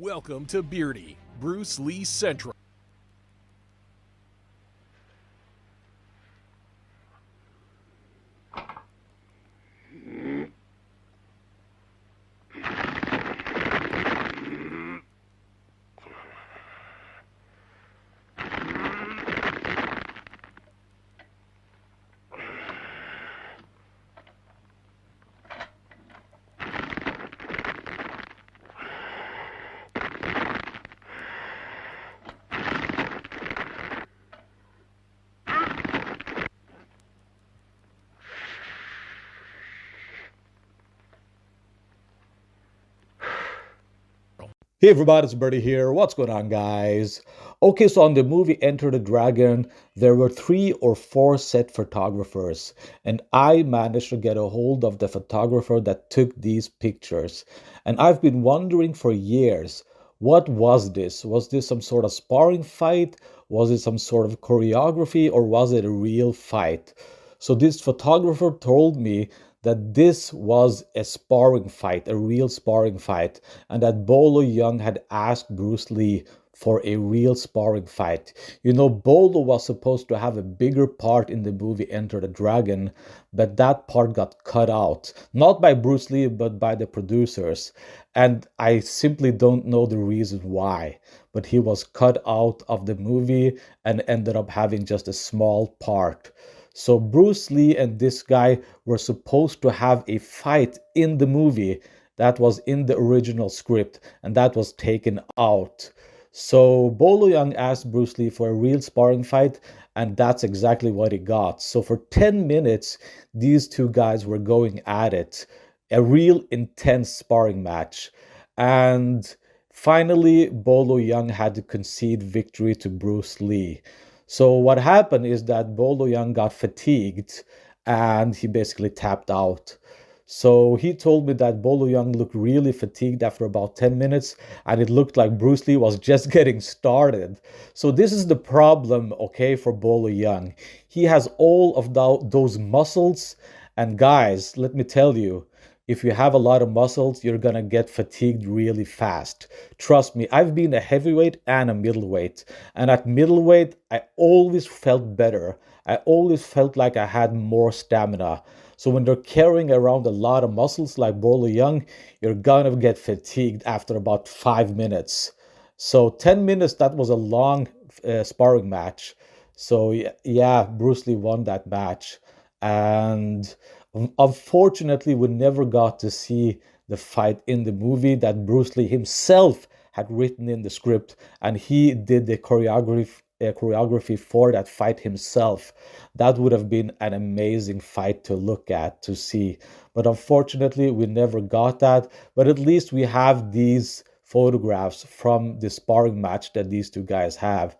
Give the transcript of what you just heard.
Welcome to Beardy, Bruce Lee Central. Hey everybody, it's Birdie here. What's going on, guys? Okay, so on the movie Enter the Dragon, there were 3 or 4 set photographers, and I managed to get a hold of the photographer that took these pictures. And I've been wondering for years, what was this? Was this some sort of sparring fight? Was it some sort of choreography, or was it a real fight? So this photographer told me that this was a sparring fight, a real sparring fight, and that Bolo Yeung had asked Bruce Lee for a real sparring fight. You know, Bolo was supposed to have a bigger part in the movie Enter the Dragon, but that part got cut out. Not by Bruce Lee, but by the producers. And I simply don't know the reason why. But he was cut out of the movie and ended up having just a small part. So Bruce Lee and this guy were supposed to have a fight in the movie that was in the original script, and that was taken out. So Bolo Yeung asked Bruce Lee for a real sparring fight, and that's exactly what he got. So for 10 minutes, these two guys were going at it, a real intense sparring match. And finally, Bolo Yeung had to concede victory to Bruce Lee. So what happened is that Bolo Yeung got fatigued and he basically tapped out. So he told me that Bolo Yeung looked really fatigued after about 10 minutes, and it looked like Bruce Lee was just getting started. So this is the problem, okay, for Bolo Yeung. He has all of those muscles, and guys, let me tell you, if you have a lot of muscles, you're gonna get fatigued really fast. Trust me, I've been a heavyweight and a middleweight. And at middleweight, I always felt better. I always felt like I had more stamina. So when you're carrying around a lot of muscles like Bolo Yeung, you're gonna get fatigued after about 5 minutes. So 10 minutes, that was a long sparring match. So yeah, Bruce Lee won that match. And unfortunately, we never got to see the fight in the movie that Bruce Lee himself had written in the script, and he did the choreography for that fight himself. That would have been an amazing fight to look at, to see. But unfortunately, we never got that. But at least we have these photographs from the sparring match that these two guys have.